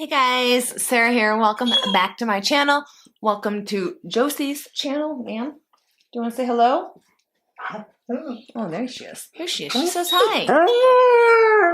Hey guys, Sarah here. Welcome back to my channel. Welcome to Josie's channel, ma'am. Do you want to say hello? Oh, there she is. Here she is. She says hi.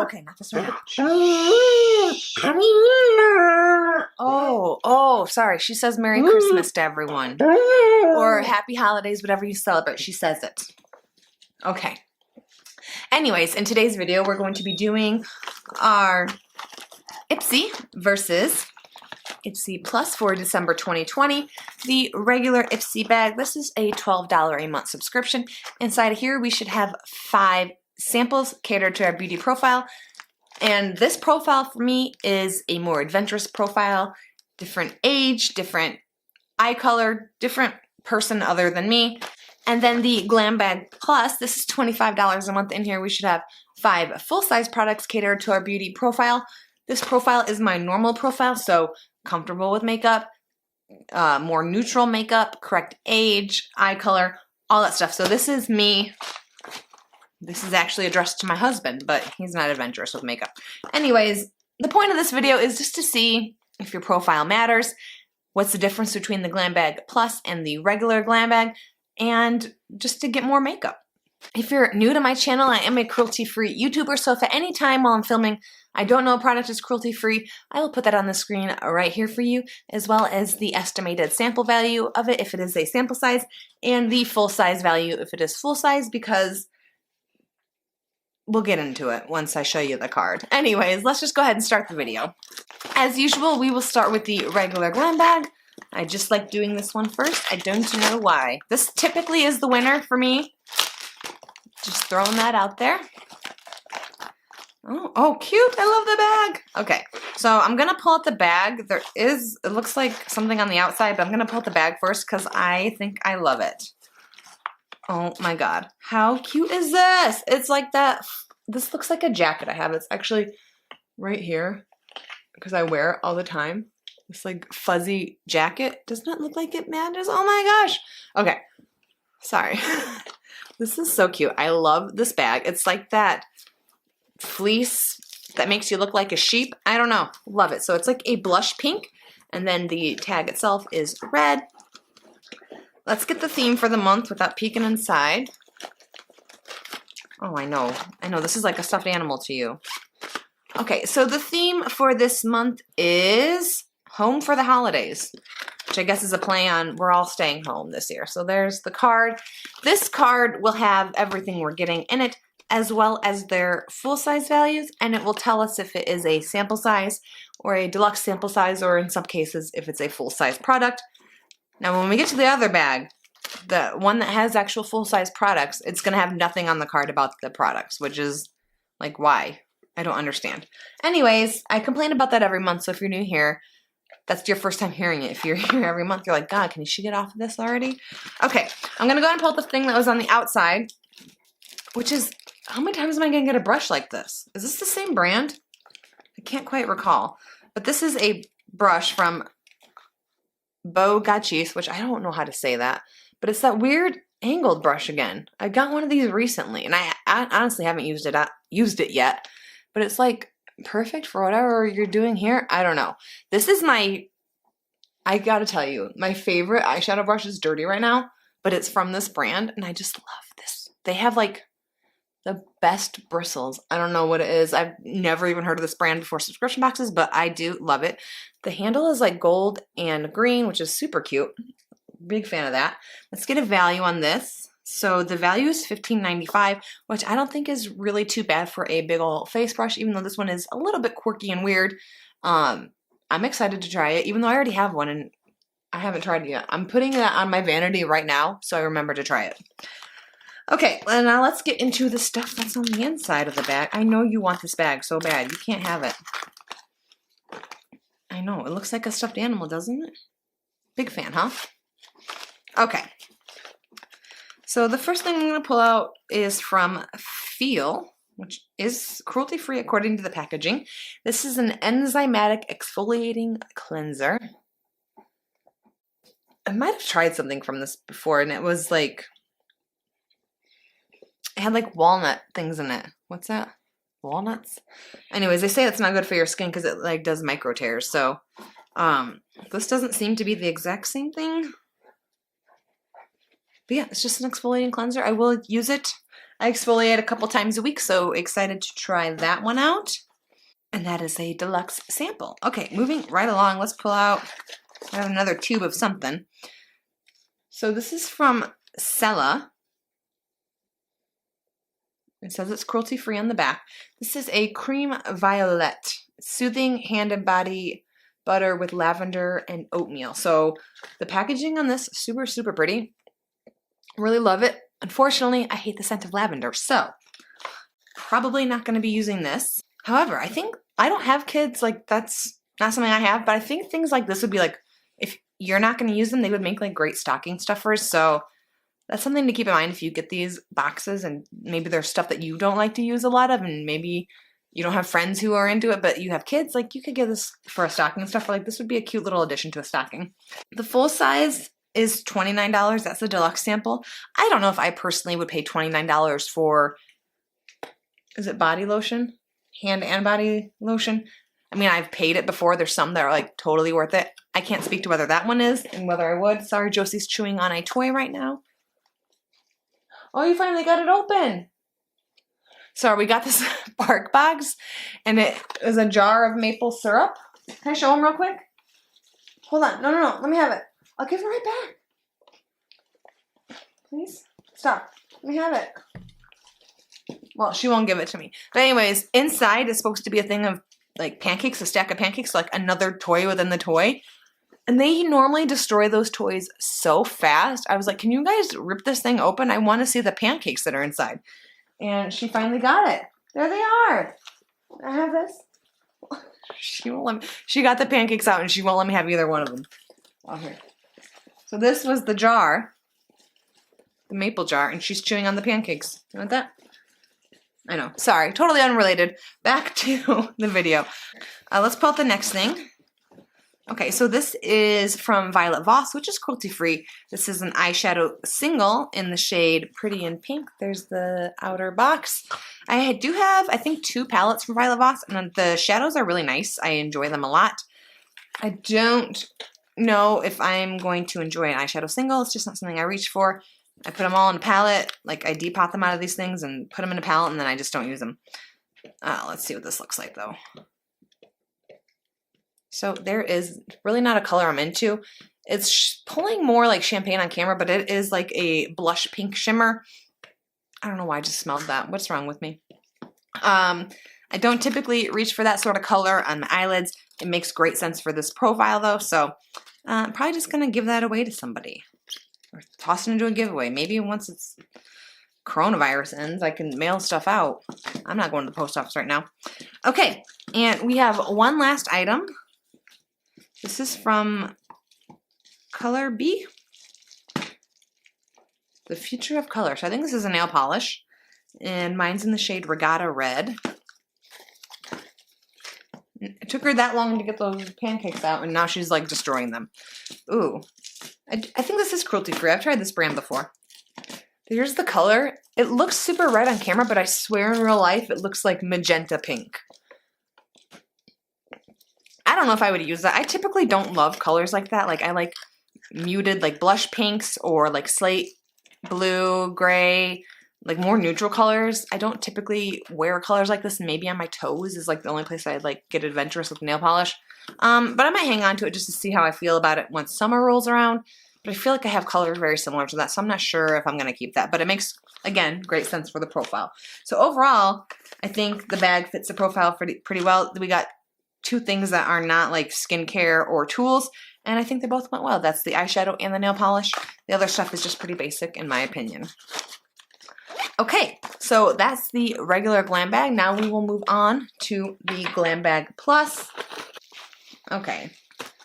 Okay, not this one. Oh, sorry. She says Merry Christmas to everyone. Or Happy Holidays, whatever you celebrate. She says it. Okay. Anyways, in today's video, we're going to be doing our Ipsy versus Ipsy Plus for December 2020. The regular Ipsy bag, this is a $12 a month subscription. Inside of here, we should have 5 samples catered to our beauty profile. And this profile for me is a more adventurous profile, different age, different eye color, different person other than me. And then the Glam Bag Plus, this is $25 a month. In here, we should have 5 full-size products catered to our beauty profile. This profile is my normal profile, so comfortable with makeup, more neutral makeup, correct age, eye color, all that stuff. So this is me. This is actually addressed to my husband, but he's not adventurous with makeup. Anyways, the point of this video is just to see if your profile matters, what's the difference between the Glam Bag Plus and the regular Glam Bag, and just to get more makeup. If you're new to my channel, I am a cruelty-free YouTuber, so if at any time while I'm filming I don't know a product is cruelty-free, I will put that on the screen right here for you, as well as the estimated sample value of it if it is a sample size, and the full size value if it is full size, because we'll get into it once I show you the card. Anyways, let's just go ahead and start the video. As usual, we will start with the regular Glam Bag. I just like doing this one first. I don't know why. This typically is the winner for me. Just throwing that out there. Oh, cute. I love the bag. Okay, so I'm going to pull out the bag. It looks like something on the outside, but I'm going to pull out the bag first because I think I love it. Oh my God. How cute is this? It's like that. This looks like a jacket I have. It's actually right here because I wear it all the time. This like fuzzy jacket. Doesn't it look like it matters? Oh my gosh. Okay. Sorry. This is so cute. I love this bag. It's like that fleece that makes you look like a sheep. I don't know. Love it. So it's like a blush pink, and then the tag itself is red. Let's get the theme for the month without peeking inside. Oh, I know. This is like a stuffed animal to you. Okay, so the theme for this month is Home for the Holidays, which I guess is a play on we're all staying home this year. So there's the card. This card will have everything we're getting in it, as well as their full-size values, and it will tell us if it is a sample size or a deluxe sample size, or in some cases if it's a full-size product. Now when we get to the other bag, the one that has actual full-size products, it's going to have nothing on the card about the products, which is like, why? I don't understand. Anyways, I complain about that every month, so if you're new here, that's your first time hearing it. If you're here every month, you're like, God, can she get off of this already? Okay, I'm going to go ahead and pull out the thing that was on the outside, which is, how many times am I going to get a brush like this? Is this the same brand? I can't quite recall. But this is a brush from Bogachis, which I don't know how to say that. But it's that weird angled brush again. I got one of these recently, and I honestly haven't used it yet. But it's like perfect for whatever you're doing here. I don't know. This is I gotta tell you, my favorite eyeshadow brush is dirty right now, but it's from this brand, and I just love this. They have like the best bristles. I don't know what it is. I've never even heard of this brand before subscription boxes, but I do love it. The handle is like gold and green, which is super cute. Big fan of that. Let's get a value on this. So the value is $15.95, which I don't think is really too bad for a big old face brush, even though this one is a little bit quirky and weird. I'm excited to try it, even though I already have one and I haven't tried it yet. I'm putting that on my vanity right now, so I remember to try it. Okay, well, now let's get into the stuff that's on the inside of the bag. I know you want this bag so bad. You can't have it. I know. It looks like a stuffed animal, doesn't it? Big fan, huh? Okay. So the first thing I'm going to pull out is from Feel, which is cruelty-free according to the packaging. This is an enzymatic exfoliating cleanser. I might have tried something from this before, and it was like, it had like walnut things in it. What's that? walnuts. Anyways, they say it's not good for your skin because it like does micro tears. So this doesn't seem to be the exact same thing. But yeah, it's just an exfoliating cleanser. I will use it. I exfoliate a couple times a week, so excited to try that one out. And that is a deluxe sample. Okay, moving right along, let's pull out, I have another tube of something. So this is from Sella. It says it's cruelty-free on the back. This is a cream violet, soothing hand and body butter with lavender and oatmeal. So the packaging on this, super, super pretty. Really love it. Unfortunately, I hate the scent of lavender, so probably not going to be using this. However, I think I don't have kids, like that's not something I have, but I think things like this would be like, if you're not going to use them, they would make like great stocking stuffers. So that's something to keep in mind if you get these boxes and maybe there's stuff that you don't like to use a lot of and maybe you don't have friends who are into it, but you have kids, like you could get this for a stocking stuffer. Like this would be a cute little addition to a stocking. The full size is $29. That's the deluxe sample. I don't know if I personally would pay $29 for, is it body lotion? Hand and body lotion. I mean, I've paid it before. There's some that are like totally worth it. I can't speak to whether that one is and whether I would. Sorry, Josie's chewing on a toy right now. Oh, you finally got it open. So we got this bark box and it is a jar of maple syrup. Can I show them real quick? Hold on. No. Let me have it. I'll give it right back. Please? Stop. Let me have it. Well, she won't give it to me. But anyways, inside is supposed to be a thing of like pancakes, a stack of pancakes, like another toy within the toy. And they normally destroy those toys so fast. I was like, can you guys rip this thing open? I want to see the pancakes that are inside. And she finally got it. There they are. I have this. She won't let me. She got the pancakes out and she won't let me have either one of them. Oh, here. So this was the jar, the maple jar, and she's chewing on the pancakes. You want that? I know. Sorry. Totally unrelated. Back to the video. Let's pull out the next thing. Okay, so this is from Violet Voss, which is cruelty-free. This is an eyeshadow single in the shade Pretty in Pink. There's the outer box. I do have, I think, 2 palettes from Violet Voss, and the shadows are really nice. I enjoy them a lot. I don't know if I'm going to enjoy an eyeshadow single. It's just not something I reach for. I put them all in a palette. Like, I depot them out of these things and put them in a palette, and then I just don't use them. Let's see what this looks like, though. So there is really not a color I'm into. It's pulling more like champagne on camera, but it is like a blush pink shimmer. I don't know why I just smelled that. What's wrong with me? I don't typically reach for that sort of color on my eyelids. It makes great sense for this profile though, so I'm probably just going to give that away to somebody. Or toss it into a giveaway. Maybe once it's coronavirus ends, I can mail stuff out. I'm not going to the post office right now. Okay, and we have one last item. This is from Color B. The Future of Color. So I think this is a nail polish. And mine's in the shade Regatta Red. It took her that long to get those pancakes out, and now she's like destroying them. Ooh. I think this is cruelty-free. I've tried this brand before. Here's the color. It looks super red on camera, but I swear in real life it looks like magenta pink. I don't know if I would use that. I typically don't love colors like that. Like I like muted like blush pinks or like slate blue, gray, like more neutral colors. I don't typically wear colors like this. Maybe on my toes is like the only place I'd like get adventurous with nail polish. But I might hang on to it just to see how I feel about it once summer rolls around. But I feel like I have colors very similar to that, so I'm not sure if I'm going to keep that. But it makes, again, great sense for the profile. So overall, I think the bag fits the profile pretty well. We got 2 things that are not like skincare or tools, and I think they both went well. That's the eyeshadow and the nail polish. The other stuff is just pretty basic in my opinion. Okay, so that's the regular glam bag. Now we will move on to the Glam Bag Plus. Okay,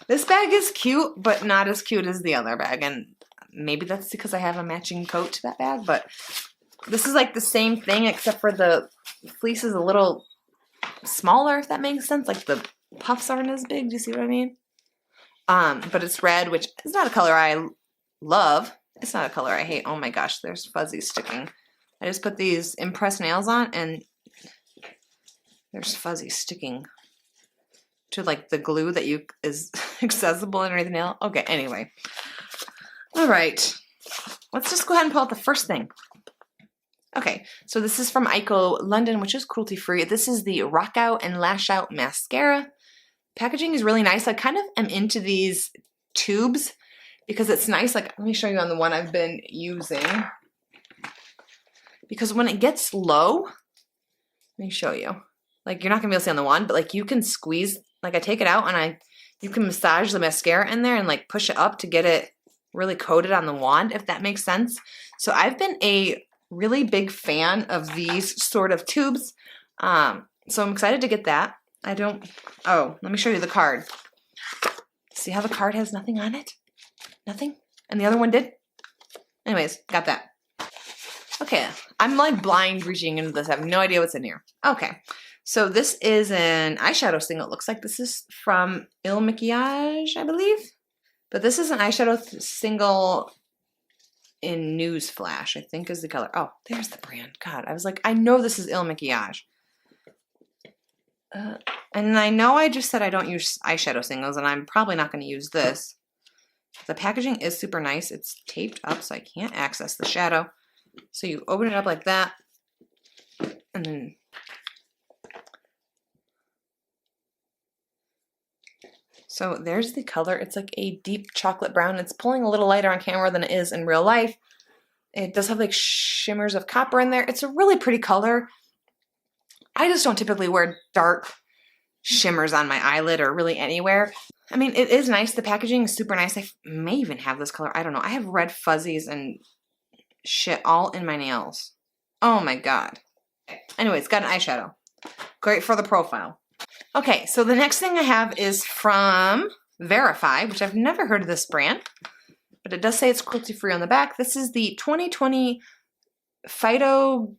this bag is cute, but not as cute as the other bag, and maybe that's because I have a matching coat to that bag, but this is like the same thing except for the fleece is a little smaller, if that makes sense. Like the puffs aren't as big. Do you see what I mean? But it's red, which is not a color I love. It's not a color I hate. Oh my gosh, there's fuzzy sticking. I just put these impressed nails on, and There's fuzzy sticking to like the glue that is accessible underneath the nail. Okay, anyway. All right. Let's just go ahead and pull out the first thing. Okay, so this is from Ico London, which is cruelty-free. This is the Rock Out and Lash Out Mascara. Packaging is really nice. I kind of am into these tubes because it's nice. Like, let me show you on the one I've been using. Because when it gets low, let me show you. Like, you're not gonna be able to see on the wand, but like you can squeeze, like I take it out and you can massage the mascara in there and like push it up to get it really coated on the wand, if that makes sense. So I've been a really big fan of these sort of tubes. So I'm excited to get that. Oh, let me show you the card. See how the card has nothing on it? Nothing? And the other one did? Anyways, got that. Okay, I'm like blind reaching into this. I have no idea what's in here. Okay, so this is an eyeshadow single. It looks like this is from Il Makiage, I believe. But this is an eyeshadow single in News Flash, I think is the color. Oh, there's the brand. God, I was like, I know this is Il Makiage. And I know I just said I don't use eyeshadow singles, and I'm probably not going to use this. The packaging is super nice. It's taped up so I can't access the shadow. So you open it up like that, and then so there's the color. It's like a deep chocolate brown. It's pulling a little lighter on camera than it is in real life. It does have like shimmers of copper in there. It's a really pretty color. I just don't typically wear dark shimmers on my eyelid or really anywhere. I mean, it is nice. The packaging is super nice. I may even have this color. I don't know. I have red fuzzies and shit all in my nails. Oh my god. Anyways, got an eyeshadow. Great for the profile. Okay, so the next thing I have is from Verify, which I've never heard of this brand, but it does say it's cruelty-free on the back. This is the 2020 Phytoglycogen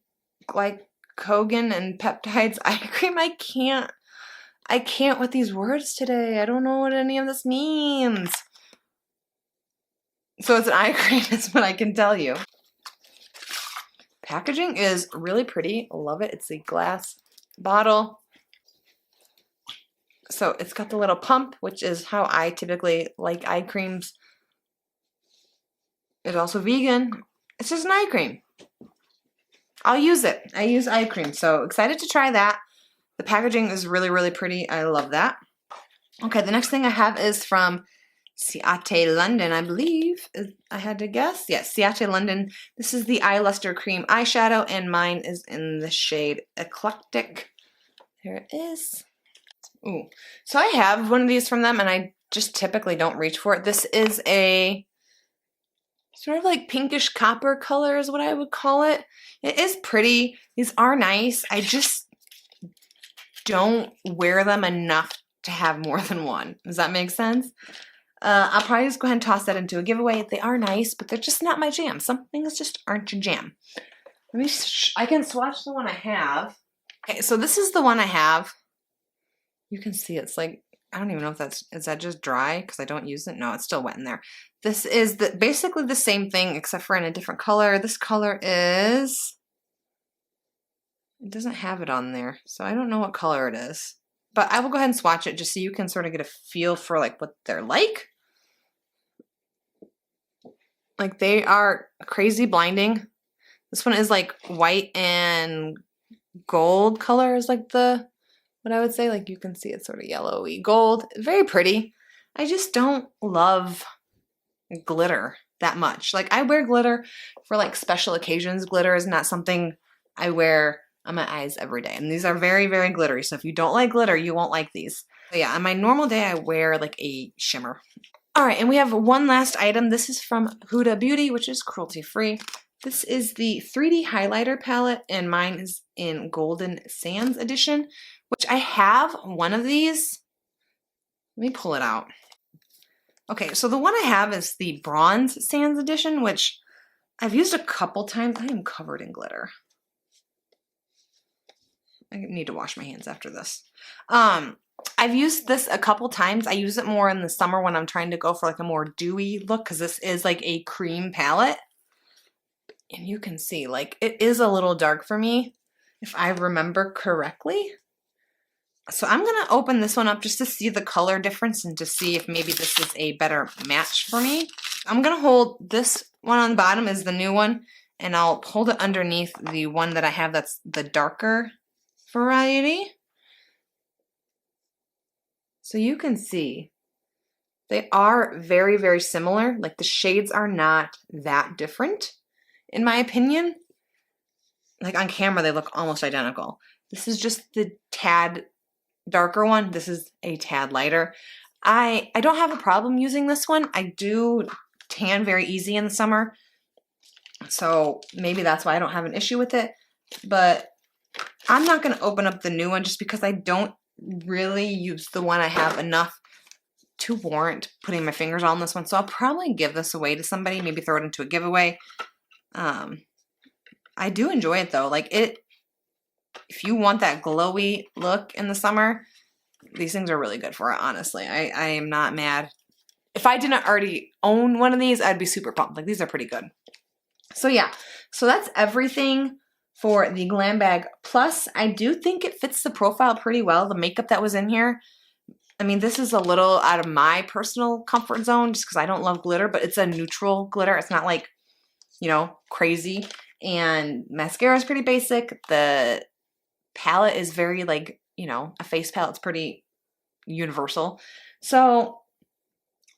and Peptides Eye Cream. I can't with these words today. I don't know what any of this means. So it's an eye cream is what I can tell you. Packaging is really pretty. Love it. It's a glass bottle. So it's got the little pump, which is how I typically like eye creams. It's also vegan. It's just an eye cream. I'll use it. I use eye cream. So excited to try that. The packaging is really, really pretty. I love that. Okay, the next thing I have is from Ciate London, I believe. I had to guess. Yes, Ciate London. This is the Eye Luster Cream eyeshadow, and mine is in the shade Eclectic. There it is. Ooh. So I have one of these from them, and I just typically don't reach for it. This is a sort of like pinkish copper color is what I would call it. It is pretty. These are nice. I just don't wear them enough to have more than one. Does that make sense? I'll probably just go ahead and toss that into a giveaway. They are nice, but they're just not my jam. Some things just aren't your jam. I can swatch the one I have. Okay, so this is the one I have. You can see it's like, I don't even know if is that just dry because I don't use it? No, it's still wet in there. This is basically the same thing except for in a different color. This color is, it doesn't have it on there, so I don't know what color it is. But I will go ahead and swatch it just so you can sort of get a feel for like what they're like. Like they are crazy blinding. This one is like white and gold color is like what I would say. Like you can see it's sort of yellowy gold. Very pretty. I just don't love glitter that much. Like I wear glitter for like special occasions. Glitter is not something I wear on my eyes every day. And these are very, very glittery. So if you don't like glitter, you won't like these. But yeah, on my normal day, I wear like a shimmer. All right, and we have one last item. This is from Huda Beauty, which is cruelty-free. This is the 3D highlighter palette, and mine is in Golden Sands edition, which I have one of these. Let me pull it out. Okay, so the one I have is the Bronze Sands edition, which I've used a couple times. I am covered in glitter. I need to wash my hands after this. I've used this a couple times. I use it more in the summer when I'm trying to go for like a more dewy look because this is like a cream palette. And you can see like it is a little dark for me if I remember correctly. So I'm going to open this one up just to see the color difference and to see if maybe this is a better match for me. I'm going to hold this one on the bottom is the new one, and I'll hold it underneath the one that I have that's the darker variety. So you can see they are very, very similar. Like the shades are not that different, in my opinion. Like on camera, they look almost identical. This is just the tad darker one. This is a tad lighter. I don't have a problem using this one. I do tan very easy in the summer, so maybe that's why I don't have an issue with it. But I'm not going to open up the new one just because I don't really use the one I have enough to warrant putting my fingers on this one. So I'll probably give this away to somebody, maybe throw it into a giveaway. I do enjoy it though. Like it, if you want that glowy look in the summer, these things are really good for it, honestly. I am not mad. If I didn't already own one of these, I'd be super pumped. Like these are pretty good. So yeah, so that's everything for the Glam Bag Plus. I do think it fits the profile pretty well. The makeup that was in here, I mean, this is a little out of my personal comfort zone just because I don't love glitter, but it's a neutral glitter. It's not like, you know, crazy. And mascara is pretty basic. The palette is very like, you know, a face palette's pretty universal. So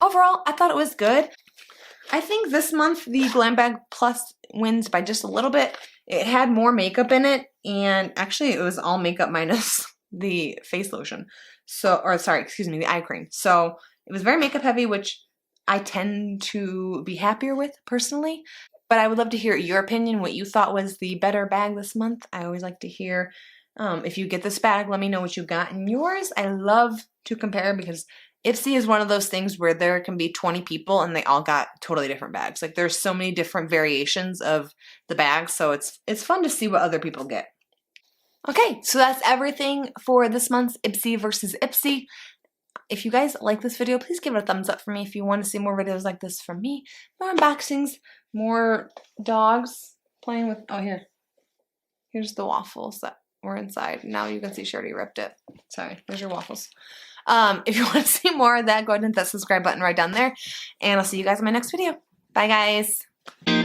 overall, I thought it was good. I think this month the Glam Bag Plus wins by just a little bit. It had more makeup in it, and actually it was all makeup minus the face lotion. So, or sorry, excuse me, the eye cream. So it was very makeup heavy, which I tend to be happier with personally. But I would love to hear your opinion, what you thought was the better bag this month. I always like to hear if you get this bag, let me know what you got in yours. I love to compare because Ipsy is one of those things where there can be 20 people and they all got totally different bags. Like there's so many different variations of the bags, so it's fun to see what other people get. Okay, so that's everything for this month's Ipsy versus Ipsy. If you guys like this video, please give it a thumbs up for me. If you want to see more videos like this from me, more unboxings, more dogs playing with, oh here, here's the waffles that were inside. Now you can see she already ripped it. Sorry, there's your waffles. If you want to see more of that, go ahead and hit that subscribe button right down there. And I'll see you guys in my next video. Bye, guys.